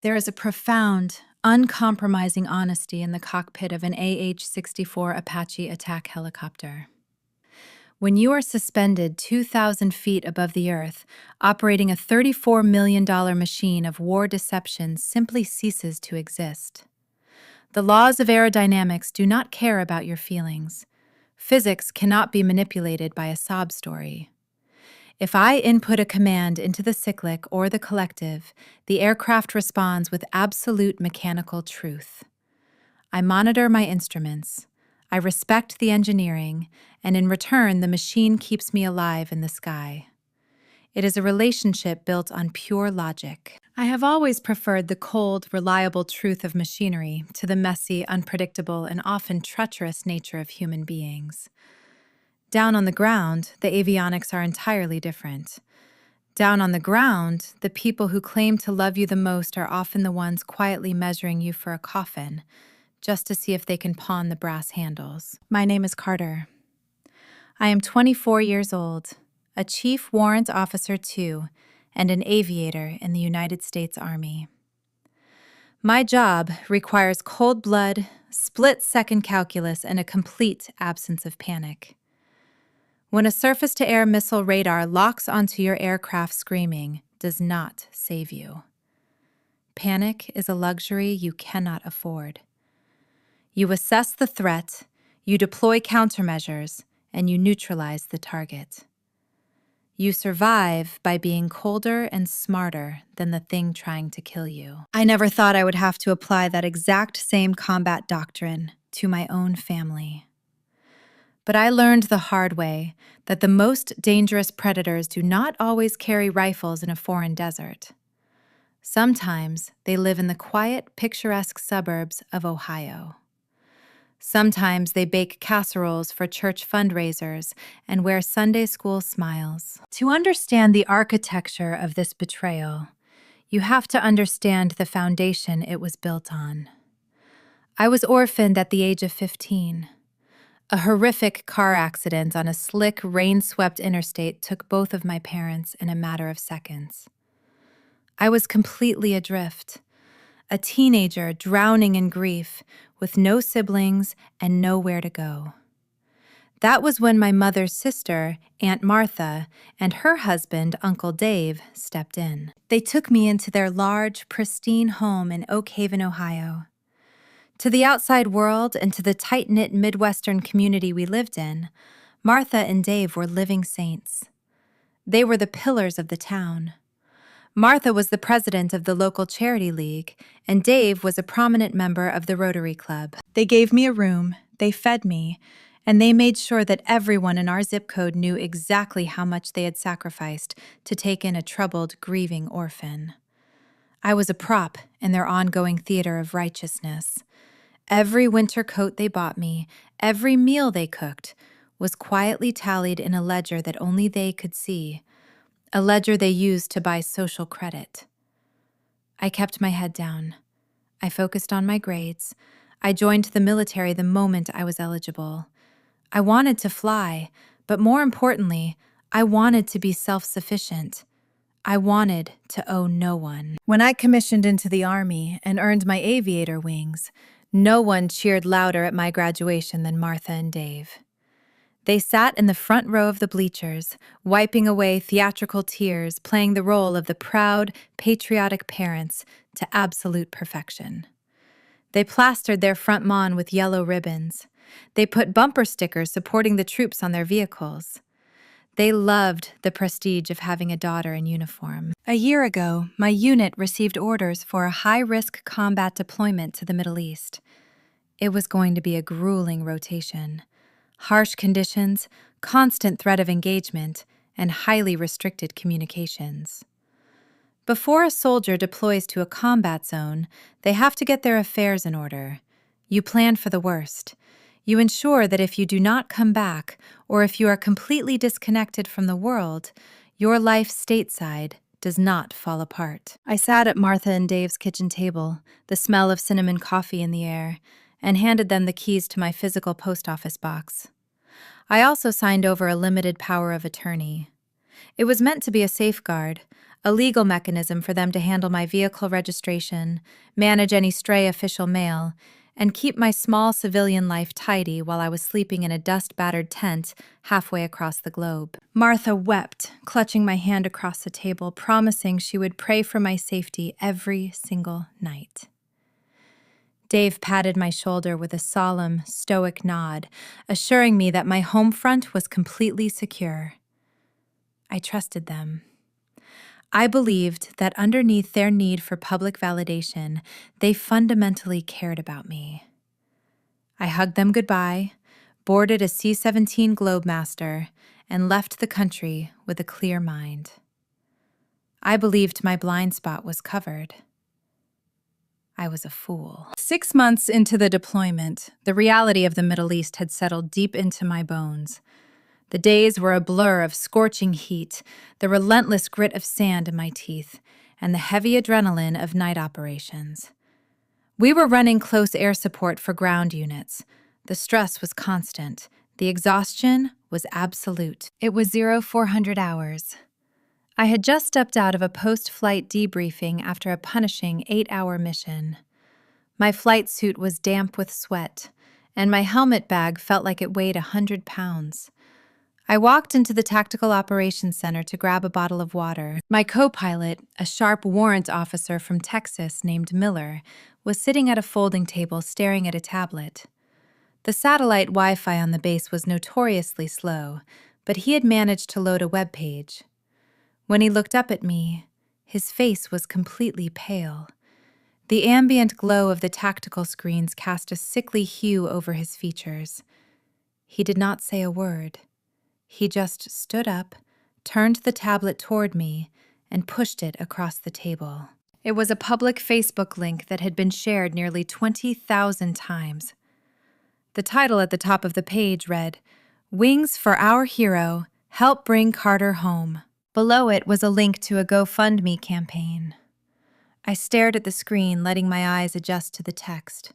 There is a profound, uncompromising honesty in the cockpit of an AH-64 Apache attack helicopter. When you are suspended 2,000 feet above the earth, operating a $34 million machine of war deception simply ceases to exist. The laws of aerodynamics do not care about your feelings. Physics cannot be manipulated by a sob story. If I input a command into the cyclic or the collective, the aircraft responds with absolute mechanical truth. I monitor my instruments. I respect the engineering, and in return, the machine keeps me alive in the sky. It is a relationship built on pure logic. I have always preferred the cold, reliable truth of machinery to the messy, unpredictable, and often treacherous nature of human beings. Down on the ground, the avionics are entirely different. Down on the ground, the people who claim to love you the most are often the ones quietly measuring you for a coffin, just to see if they can pawn the brass handles. My name is Carter. I am 24 years old, a Chief Warrant Officer too, and an aviator in the United States Army. My job requires cold blood, split-second calculus, and a complete absence of panic. When a surface-to-air missile radar locks onto your aircraft screaming, does not save you. Panic is a luxury you cannot afford. You assess the threat, you deploy countermeasures, and you neutralize the target. You survive by being colder and smarter than the thing trying to kill you. I never thought I would have to apply that exact same combat doctrine to my own family. But I learned the hard way that the most dangerous predators do not always carry rifles in a foreign desert. Sometimes they live in the quiet, picturesque suburbs of Ohio. Sometimes they bake casseroles for church fundraisers and wear Sunday school smiles. To understand the architecture of this betrayal, you have to understand the foundation it was built on. I was orphaned at the age of 15. A horrific car accident on a slick, rain-swept interstate took both of my parents in a matter of seconds. I was completely adrift, a teenager drowning in grief, with no siblings and nowhere to go. That was when my mother's sister, Aunt Martha, and her husband, Uncle Dave, stepped in. They took me into their large, pristine home in Oak Haven, Ohio. To the outside world and to the tight-knit Midwestern community we lived in, Martha and Dave were living saints. They were the pillars of the town. Martha was the president of the local charity league, and Dave was a prominent member of the Rotary Club. They gave me a room, they fed me, and they made sure that everyone in our zip code knew exactly how much they had sacrificed to take in a troubled, grieving orphan. I was a prop in their ongoing theater of righteousness. Every winter coat they bought me, every meal they cooked, was quietly tallied in a ledger that only they could see, a ledger they used to buy social credit. I kept my head down. I focused on my grades. I joined the military the moment I was eligible. I wanted to fly, but more importantly, I wanted to be self-sufficient. I wanted to owe no one. When I commissioned into the Army and earned my aviator wings, no one cheered louder at my graduation than Martha and Dave. They sat in the front row of the bleachers, wiping away theatrical tears, playing the role of the proud, patriotic parents to absolute perfection. They plastered their front lawn with yellow ribbons. They put bumper stickers supporting the troops on their vehicles. They loved the prestige of having a daughter in uniform. A year ago, my unit received orders for a high-risk combat deployment to the Middle East. It was going to be a grueling rotation. Harsh conditions, constant threat of engagement, and highly restricted communications. Before a soldier deploys to a combat zone, they have to get their affairs in order. You plan for the worst. You ensure that if you do not come back, or if you are completely disconnected from the world, your life stateside does not fall apart. I sat at Martha and Dave's kitchen table, the smell of cinnamon coffee in the air, and handed them the keys to my physical post office box. I also signed over a limited power of attorney. It was meant to be a safeguard, a legal mechanism for them to handle my vehicle registration, manage any stray official mail, and keep my small civilian life tidy while I was sleeping in a dust-battered tent halfway across the globe. Martha wept, clutching my hand across the table, promising she would pray for my safety every single night. Dave patted my shoulder with a solemn, stoic nod, assuring me that my home front was completely secure. I trusted them. I believed that underneath their need for public validation, they fundamentally cared about me. I hugged them goodbye, boarded a C-17 Globemaster, and left the country with a clear mind. I believed my blind spot was covered. I was a fool. 6 months into the deployment, the reality of the Middle East had settled deep into my bones. The days were a blur of scorching heat, the relentless grit of sand in my teeth, and the heavy adrenaline of night operations. We were running close air support for ground units. The stress was constant. The exhaustion was absolute. It was 0400 hours. I had just stepped out of a post-flight debriefing after a punishing 8-hour mission. My flight suit was damp with sweat, and my helmet bag felt like it weighed 100 pounds. I walked into the Tactical Operations Center to grab a bottle of water. My co-pilot, a sharp warrant officer from Texas named Miller, was sitting at a folding table staring at a tablet. The satellite Wi-Fi on the base was notoriously slow, but he had managed to load a web page. When he looked up at me, his face was completely pale. The ambient glow of the tactical screens cast a sickly hue over his features. He did not say a word. He just stood up, turned the tablet toward me, and pushed it across the table. It was a public Facebook link that had been shared nearly 20,000 times. The title at the top of the page read, "Wings for Our Hero, Help Bring Carter Home." Below it was a link to a GoFundMe campaign. I stared at the screen, letting my eyes adjust to the text.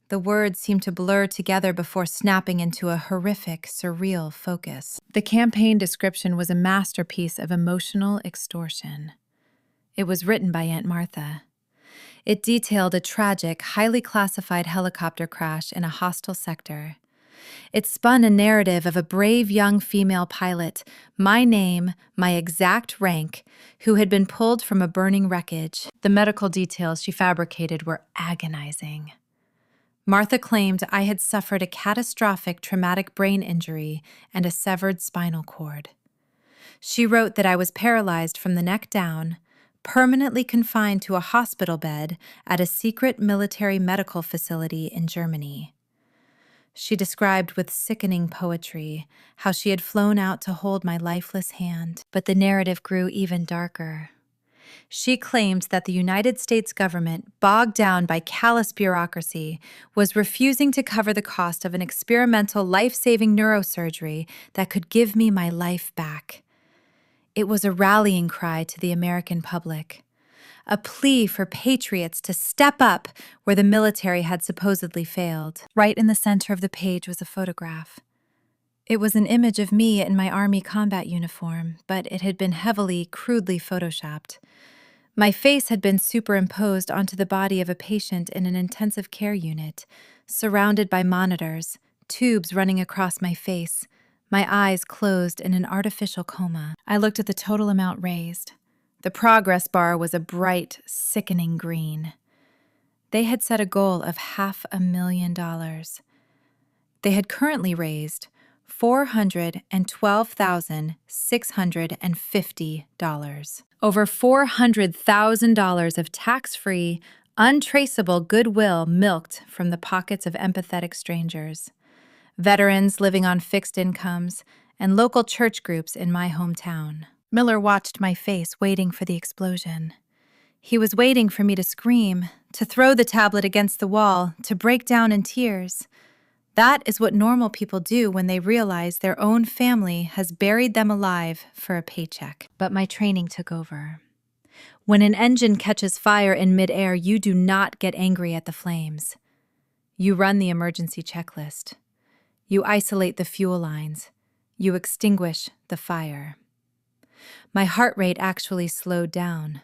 The words seemed to blur together before snapping into a horrific, surreal focus. The campaign description was a masterpiece of emotional extortion. It was written by Aunt Martha. It detailed a tragic, highly classified helicopter crash in a hostile sector. It spun a narrative of a brave young female pilot, my name, my exact rank, who had been pulled from a burning wreckage. The medical details she fabricated were agonizing. Martha claimed I had suffered a catastrophic traumatic brain injury and a severed spinal cord. She wrote that I was paralyzed from the neck down, permanently confined to a hospital bed at a secret military medical facility in Germany. She described with sickening poetry how she had flown out to hold my lifeless hand, but the narrative grew even darker. She claimed that the United States government, bogged down by callous bureaucracy, was refusing to cover the cost of an experimental life-saving neurosurgery that could give me my life back. It was a rallying cry to the American public, a plea for patriots to step up where the military had supposedly failed. Right in the center of the page was a photograph. It was an image of me in my Army combat uniform, but it had been heavily, crudely photoshopped. My face had been superimposed onto the body of a patient in an intensive care unit, surrounded by monitors, tubes running across my face, my eyes closed in an artificial coma. I looked at the total amount raised. The progress bar was a bright, sickening green. They had set a goal of $500,000. They had currently raised $412,650. Over $400,000 of tax-free, untraceable goodwill milked from the pockets of empathetic strangers, veterans living on fixed incomes, and local church groups in my hometown. Miller watched my face, waiting for the explosion. He was waiting for me to scream, to throw the tablet against the wall, to break down in tears. That is what normal people do when they realize their own family has buried them alive for a paycheck. But my training took over. When an engine catches fire in midair, you do not get angry at the flames. You run the emergency checklist. You isolate the fuel lines. You extinguish the fire. My heart rate actually slowed down.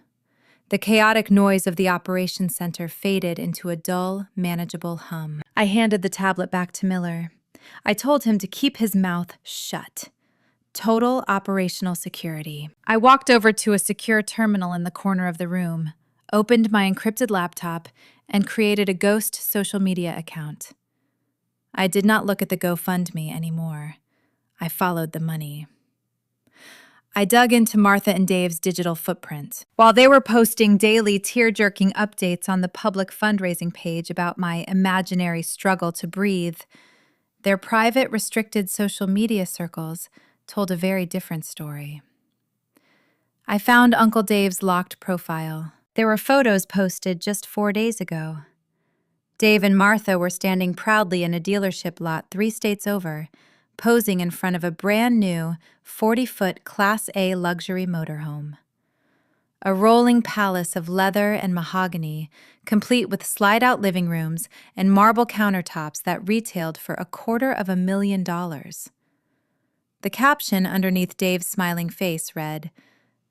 The chaotic noise of the operations center faded into a dull, manageable hum. I handed the tablet back to Miller. I told him to keep his mouth shut. Total operational security. I walked over to a secure terminal in the corner of the room, opened my encrypted laptop, and created a ghost social media account. I did not look at the GoFundMe anymore. I followed the money. I dug into Martha and Dave's digital footprint. While they were posting daily tear-jerking updates on the public fundraising page about my imaginary struggle to breathe, their private, restricted social media circles told a very different story. I found Uncle Dave's locked profile. There were photos posted just 4 days ago. Dave and Martha were standing proudly in a dealership lot 3 states over, posing in front of a brand new 40-foot Class A luxury motorhome. A rolling palace of leather and mahogany, complete with slide-out living rooms and marble countertops that retailed for $250,000. The caption underneath Dave's smiling face read,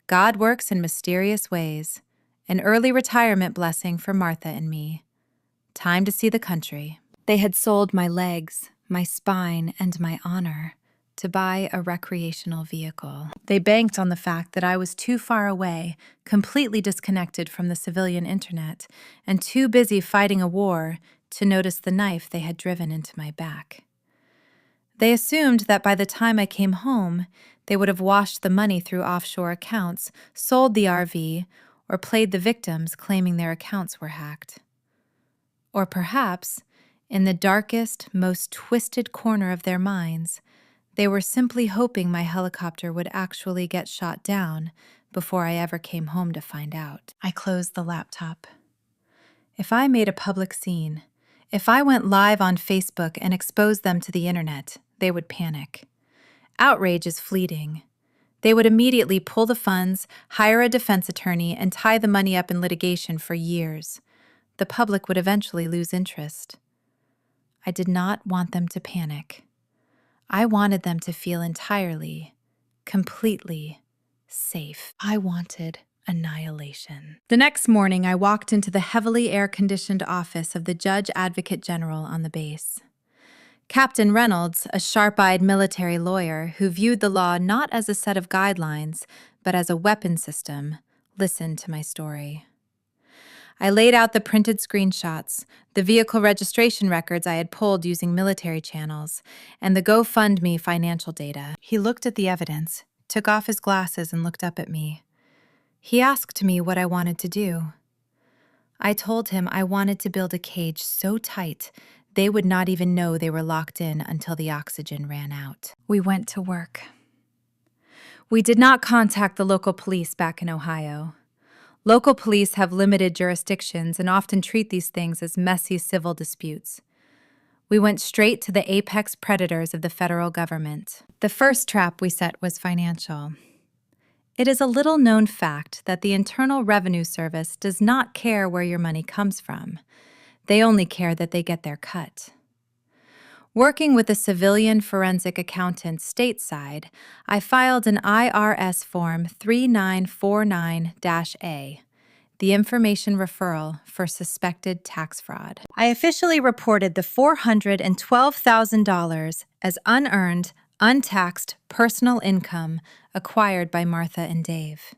"God works in mysterious ways. An early retirement blessing for Martha and me. Time to see the country." They had sold my legs, my spine, and my honor to buy a recreational vehicle. They banked on the fact that I was too far away, completely disconnected from the civilian internet, and too busy fighting a war to notice the knife they had driven into my back. They assumed that by the time I came home, they would have washed the money through offshore accounts, sold the RV, or played the victims claiming their accounts were hacked. Or perhaps, in the darkest, most twisted corner of their minds, they were simply hoping my helicopter would actually get shot down before I ever came home to find out. I closed the laptop. If I made a public scene, if I went live on Facebook and exposed them to the internet, they would panic. Outrage is fleeting. They would immediately pull the funds, hire a defense attorney, and tie the money up in litigation for years. The public would eventually lose interest. I did not want them to panic. I wanted them to feel entirely, completely safe. I wanted annihilation. The next morning, I walked into the heavily air-conditioned office of the Judge Advocate General on the base. Captain Reynolds, a sharp-eyed military lawyer who viewed the law not as a set of guidelines, but as a weapon system, listened to my story. I laid out the printed screenshots, the vehicle registration records I had pulled using military channels, and the GoFundMe financial data. He looked at the evidence, took off his glasses, and looked up at me. He asked me what I wanted to do. I told him I wanted to build a cage so tight they would not even know they were locked in until the oxygen ran out. We went to work. We did not contact the local police back in Ohio. Local police have limited jurisdictions and often treat these things as messy civil disputes. We went straight to the apex predators of the federal government. The first trap we set was financial. It is a little-known fact that the Internal Revenue Service does not care where your money comes from. They only care that they get their cut. Working with a civilian forensic accountant stateside, I filed an IRS Form 3949-A, the information referral for suspected tax fraud. I officially reported the $412,000 as unearned, untaxed personal income acquired by Martha and Dave.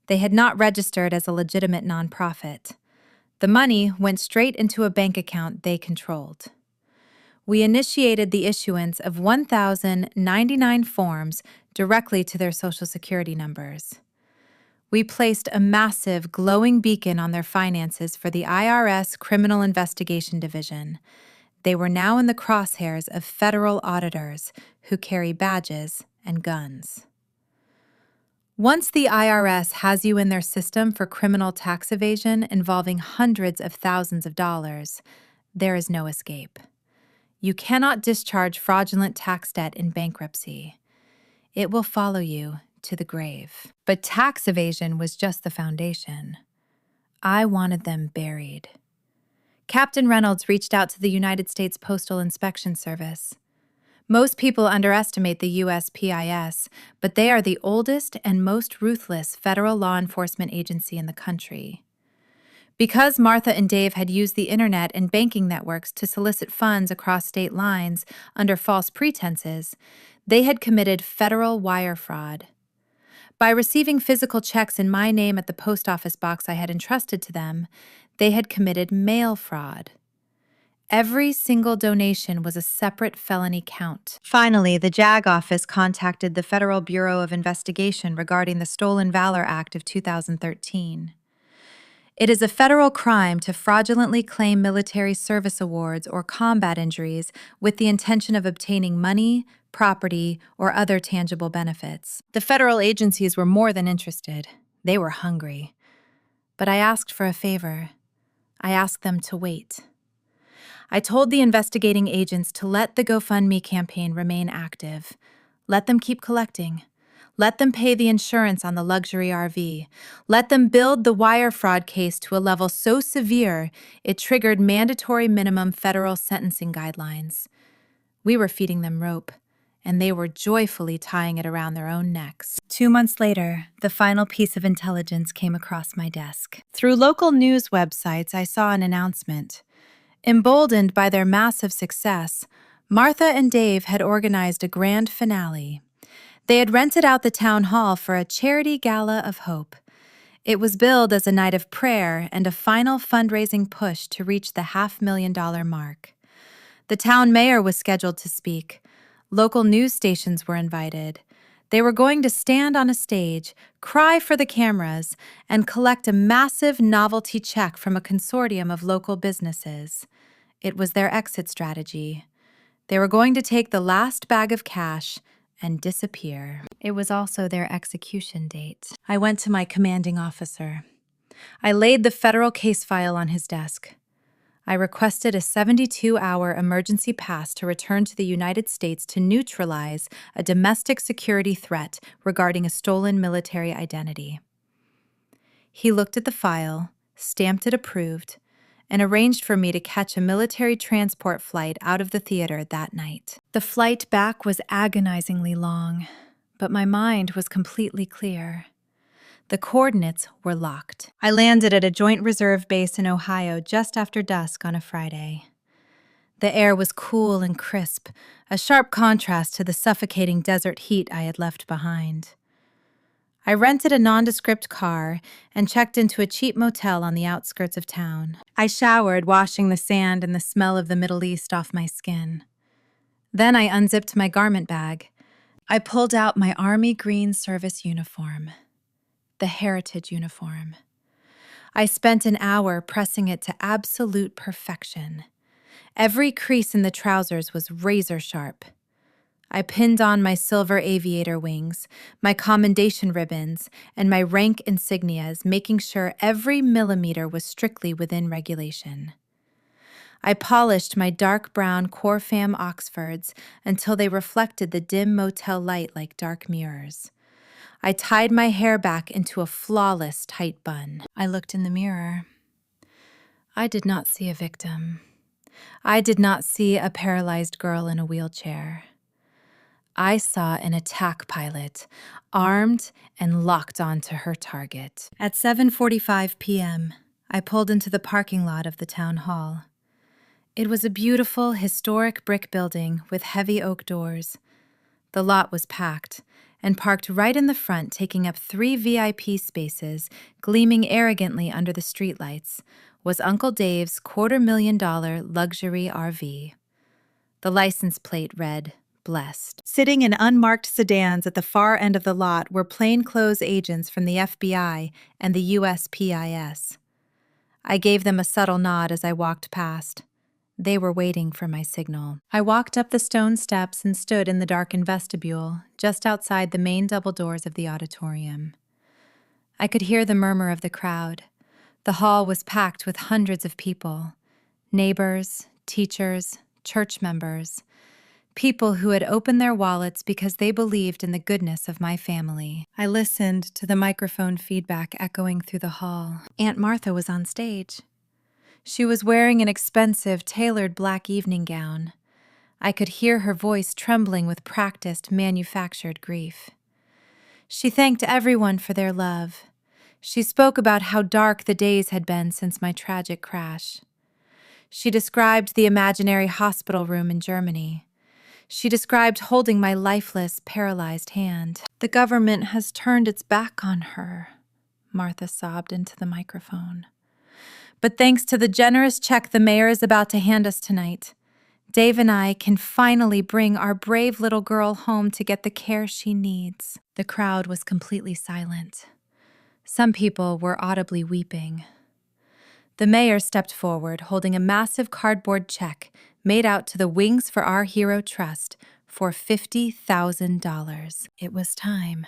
They had not registered as a legitimate nonprofit. The money went straight into a bank account they controlled. We initiated the issuance of 1,099 forms directly to their Social Security numbers. We placed a massive, glowing beacon on their finances for the IRS Criminal Investigation Division. They were now in the crosshairs of federal auditors who carry badges and guns. Once the IRS has you in their system for criminal tax evasion involving hundreds of thousands of dollars, there is no escape. You cannot discharge fraudulent tax debt in bankruptcy. It will follow you to the grave. But tax evasion was just the foundation. I wanted them buried. Captain Reynolds reached out to the United States Postal Inspection Service. Most people underestimate the USPIS, but they are the oldest and most ruthless federal law enforcement agency in the country. Because Martha and Dave had used the internet and banking networks to solicit funds across state lines under false pretenses, they had committed federal wire fraud. By receiving physical checks in my name at the post office box I had entrusted to them, they had committed mail fraud. Every single donation was a separate felony count. Finally, the JAG office contacted the Federal Bureau of Investigation regarding the Stolen Valor Act of 2013. It is a federal crime to fraudulently claim military service awards or combat injuries with the intention of obtaining money, property, or other tangible benefits. The federal agencies were more than interested. They were hungry. But I asked for a favor. I asked them to wait. I told the investigating agents to let the GoFundMe campaign remain active. Let them keep collecting. Let them pay the insurance on the luxury RV. Let them build the wire fraud case to a level so severe it triggered mandatory minimum federal sentencing guidelines. We were feeding them rope, and they were joyfully tying it around their own necks. 2 months later, the final piece of intelligence came across my desk. Through local news websites, I saw an announcement. Emboldened by their massive success, Martha and Dave had organized a grand finale. They had rented out the town hall for a charity gala of hope. It was billed as a night of prayer and a final fundraising push to reach the $500,000 mark. The town mayor was scheduled to speak. Local news stations were invited. They were going to stand on a stage, cry for the cameras, and collect a massive novelty check from a consortium of local businesses. It was their exit strategy. They were going to take the last bag of cash and disappear. It was also their execution date. I went to my commanding officer. I laid the federal case file on his desk. I requested a 72-hour emergency pass to return to the United States to neutralize a domestic security threat regarding a stolen military identity. He looked at the file, stamped it approved, and arranged for me to catch a military transport flight out of the theater that night. The flight back was agonizingly long, but my mind was completely clear. The coordinates were locked. I landed at a Joint Reserve base in Ohio just after dusk on a Friday. The air was cool and crisp, a sharp contrast to the suffocating desert heat I had left behind. I rented a nondescript car and checked into a cheap motel on the outskirts of town. I showered, washing the sand and the smell of the Middle East off my skin. Then I unzipped my garment bag. I pulled out my Army Green Service uniform, the Heritage uniform. I spent an hour pressing it to absolute perfection. Every crease in the trousers was razor sharp. I pinned on my silver aviator wings, my commendation ribbons, and my rank insignias, making sure every millimeter was strictly within regulation. I polished my dark brown Corfam Oxfords until they reflected the dim motel light like dark mirrors. I tied my hair back into a flawless tight bun. I looked in the mirror. I did not see a victim. I did not see a paralyzed girl in a wheelchair. I saw an attack pilot, armed and locked onto her target. At 7:45 p.m., I pulled into the parking lot of the town hall. It was a beautiful, historic brick building with heavy oak doors. The lot was packed, and parked right in the front, taking up 3 VIP spaces, gleaming arrogantly under the streetlights, was Uncle Dave's $250,000 luxury RV. The license plate read, "Blessed." Sitting in unmarked sedans at the far end of the lot were plainclothes agents from the FBI and the USPIS. I gave them a subtle nod as I walked past. They were waiting for my signal. I walked up the stone steps and stood in the darkened vestibule, just outside the main double doors of the auditorium. I could hear the murmur of the crowd. The hall was packed with hundreds of people, neighbors, teachers, church members, people who had opened their wallets because they believed in the goodness of my family. I listened to the microphone feedback echoing through the hall. Aunt Martha was on stage. She was wearing an expensive, tailored black evening gown. I could hear her voice trembling with practiced, manufactured grief. She thanked everyone for their love. She spoke about how dark the days had been since my tragic crash. She described the imaginary hospital room in Germany. She described holding my lifeless, paralyzed hand. "The government has turned its back on her," Martha sobbed into the microphone. "But thanks to the generous check the mayor is about to hand us tonight, Dave and I can finally bring our brave little girl home to get the care she needs." The crowd was completely silent. Some people were audibly weeping. The mayor stepped forward, holding a massive cardboard check made out to the Wings for Our Hero Trust for $50,000. It was time.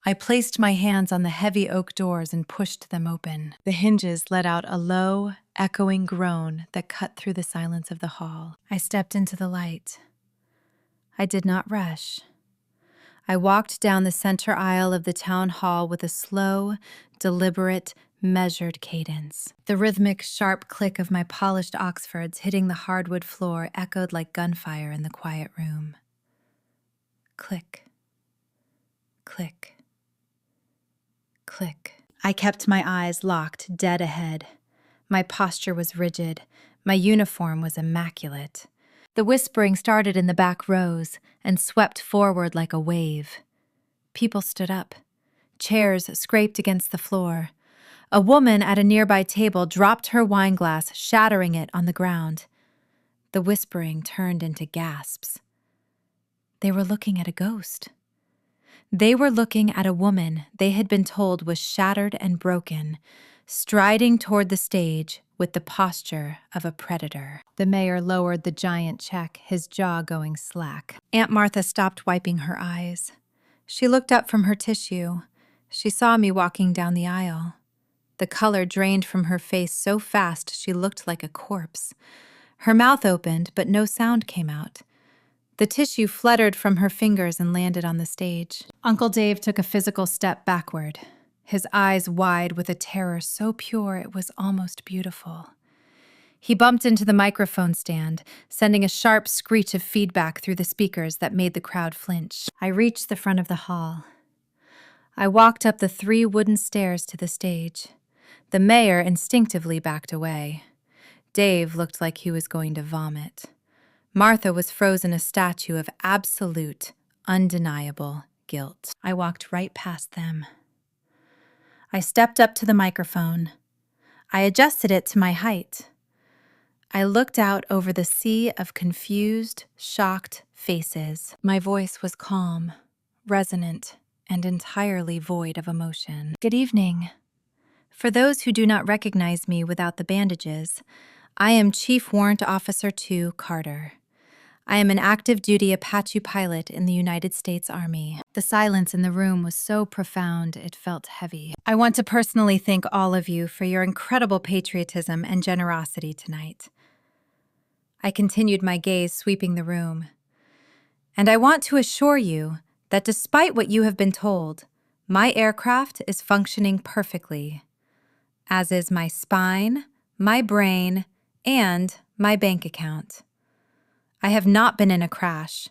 I placed my hands on the heavy oak doors and pushed them open. The hinges let out a low, echoing groan that cut through the silence of the hall. I stepped into the light. I did not rush. I walked down the center aisle of the town hall with a slow, deliberate, measured cadence. The rhythmic, sharp click of my polished Oxfords hitting the hardwood floor echoed like gunfire in the quiet room. Click. Click. Click. I kept my eyes locked dead ahead. My posture was rigid. My uniform was immaculate. The whispering started in the back rows and swept forward like a wave. People stood up. Chairs scraped against the floor. A woman at a nearby table dropped her wine glass, shattering it on the ground. The whispering turned into gasps. They were looking at a ghost. They were looking at a woman they had been told was shattered and broken, striding toward the stage with the posture of a predator. The mayor lowered the giant check, his jaw going slack. Aunt Martha stopped wiping her eyes. She looked up from her tissue. She saw me walking down the aisle. The color drained from her face so fast she looked like a corpse. Her mouth opened, but no sound came out. The tissue fluttered from her fingers and landed on the stage. Uncle Dave took a physical step backward, his eyes wide with a terror so pure it was almost beautiful. He bumped into the microphone stand, sending a sharp screech of feedback through the speakers that made the crowd flinch. I reached the front of the hall. I walked up the 3 wooden stairs to the stage. The mayor instinctively backed away. Dave looked like he was going to vomit. Martha was frozen a statue of absolute, undeniable guilt. I walked right past them. I stepped up to the microphone. I adjusted it to my height. I looked out over the sea of confused, shocked faces. My voice was calm, resonant, and entirely void of emotion. "Good evening. For those who do not recognize me without the bandages, I am Chief Warrant Officer 2 Carter. I am an active-duty Apache pilot in the United States Army." The silence in the room was so profound it felt heavy. "I want to personally thank all of you for your incredible patriotism and generosity tonight." I continued my gaze sweeping the room. "And I want to assure you that despite what you have been told, my aircraft is functioning perfectly, as is my spine, my brain, and my bank account. I have not been in a crash.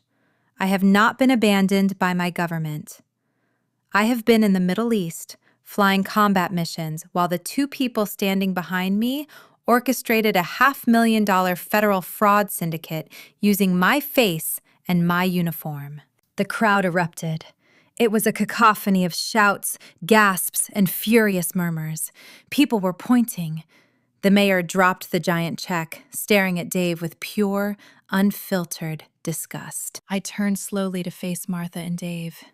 I have not been abandoned by my government. I have been in the Middle East, flying combat missions, while the 2 people standing behind me orchestrated a $500,000 federal fraud syndicate using my face and my uniform." The crowd erupted. It was a cacophony of shouts, gasps, and furious murmurs. People were pointing. The mayor dropped the giant check, staring at Dave with pure, unfiltered disgust. I turned slowly to face Martha and Dave.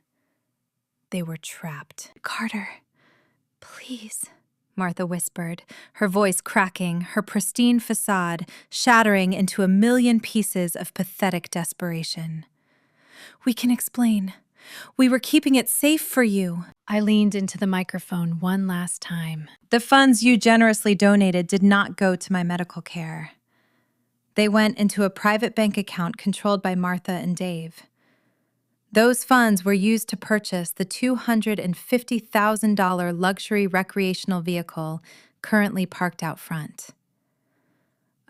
They were trapped. "Carter, please," Martha whispered, her voice cracking, her pristine facade shattering into a million pieces of pathetic desperation. "We can explain. We were keeping it safe for you." I leaned into the microphone one last time. "The funds you generously donated did not go to my medical care. They went into a private bank account controlled by Martha and Dave. Those funds were used to purchase the $250,000 luxury recreational vehicle currently parked out front.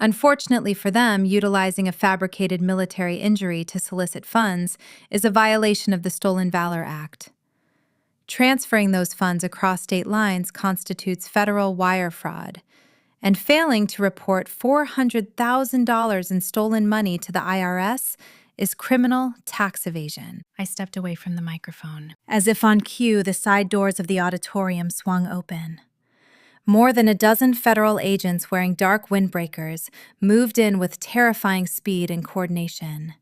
Unfortunately for them, utilizing a fabricated military injury to solicit funds is a violation of the Stolen Valor Act. Transferring those funds across state lines constitutes federal wire fraud, and failing to report $400,000 in stolen money to the IRS is criminal tax evasion. I stepped away from the microphone. As if on cue, the side doors of the auditorium swung open. More than a dozen federal agents wearing dark windbreakers moved in with terrifying speed and coordination.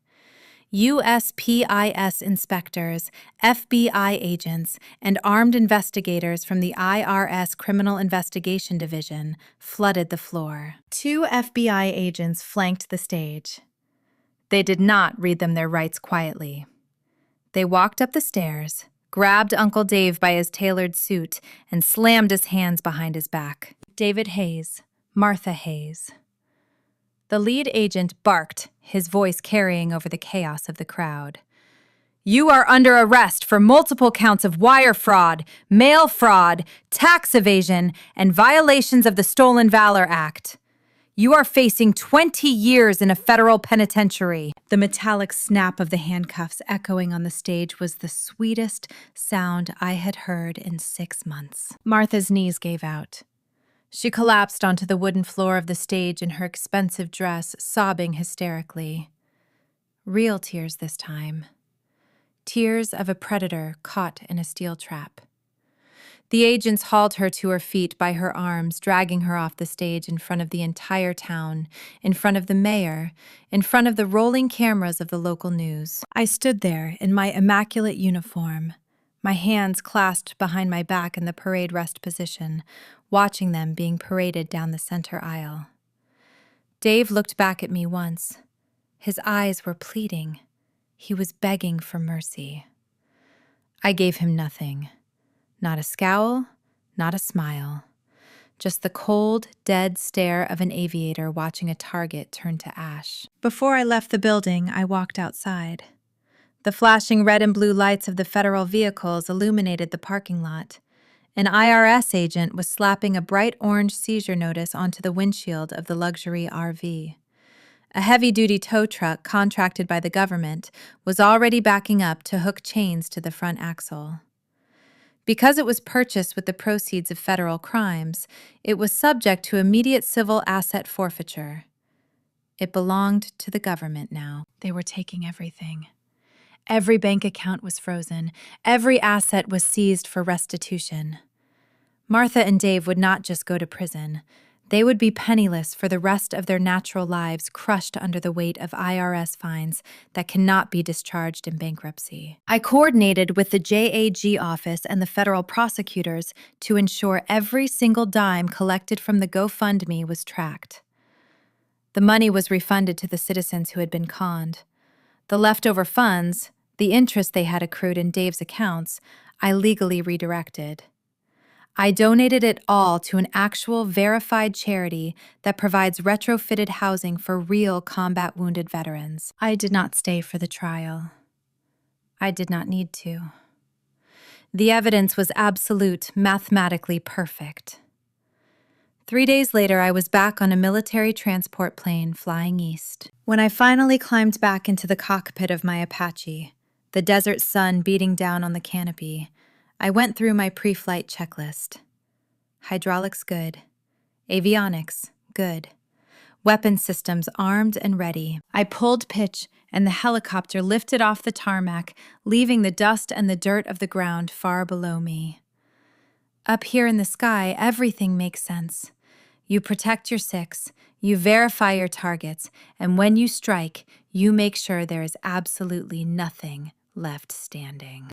USPIS inspectors, FBI agents, and armed investigators from the IRS Criminal Investigation Division flooded the floor. 2 FBI agents flanked the stage. They did not read them their rights quietly. They walked up the stairs, grabbed Uncle Dave by his tailored suit, and slammed his hands behind his back. David Hayes, Martha Hayes. The lead agent barked, his voice carrying over the chaos of the crowd. "You are under arrest for multiple counts of wire fraud, mail fraud, tax evasion, and violations of the Stolen Valor Act. You are facing 20 years in a federal penitentiary." The metallic snap of the handcuffs echoing on the stage was the sweetest sound I had heard in 6 months. Martha's knees gave out. She collapsed onto the wooden floor of the stage in her expensive dress, sobbing hysterically. Real tears this time. Tears of a predator caught in a steel trap. The agents hauled her to her feet by her arms, dragging her off the stage in front of the entire town, in front of the mayor, in front of the rolling cameras of the local news. I stood there in my immaculate uniform, my hands clasped behind my back in the parade rest position, watching them being paraded down the center aisle. Dave looked back at me once. His eyes were pleading. He was begging for mercy. I gave him nothing. Not a scowl, not a smile. Just the cold, dead stare of an aviator watching a target turn to ash. Before I left the building, I walked outside. The flashing red and blue lights of the federal vehicles illuminated the parking lot. An IRS agent was slapping a bright orange seizure notice onto the windshield of the luxury RV. A heavy-duty tow truck contracted by the government was already backing up to hook chains to the front axle. Because it was purchased with the proceeds of federal crimes, it was subject to immediate civil asset forfeiture. It belonged to the government now. They were taking everything. Every bank account was frozen. Every asset was seized for restitution. Martha and Dave would not just go to prison. They would be penniless for the rest of their natural lives, crushed under the weight of IRS fines that cannot be discharged in bankruptcy. I coordinated with the JAG office and the federal prosecutors to ensure every single dime collected from the GoFundMe was tracked. The money was refunded to the citizens who had been conned. The leftover funds, the interest they had accrued in Dave's accounts, I legally redirected. I donated it all to an actual verified charity that provides retrofitted housing for real combat-wounded veterans. I did not stay for the trial. I did not need to. The evidence was absolute, mathematically perfect. 3 days later, I was back on a military transport plane flying east. When I finally climbed back into the cockpit of my Apache, the desert sun beating down on the canopy, I went through my pre-flight checklist. Hydraulics good. Avionics good. Weapon systems armed and ready. I pulled pitch, and the helicopter lifted off the tarmac, leaving the dust and the dirt of the ground far below me. Up here in the sky, everything makes sense. You protect your six, you verify your targets, and when you strike, you make sure there is absolutely nothing left standing.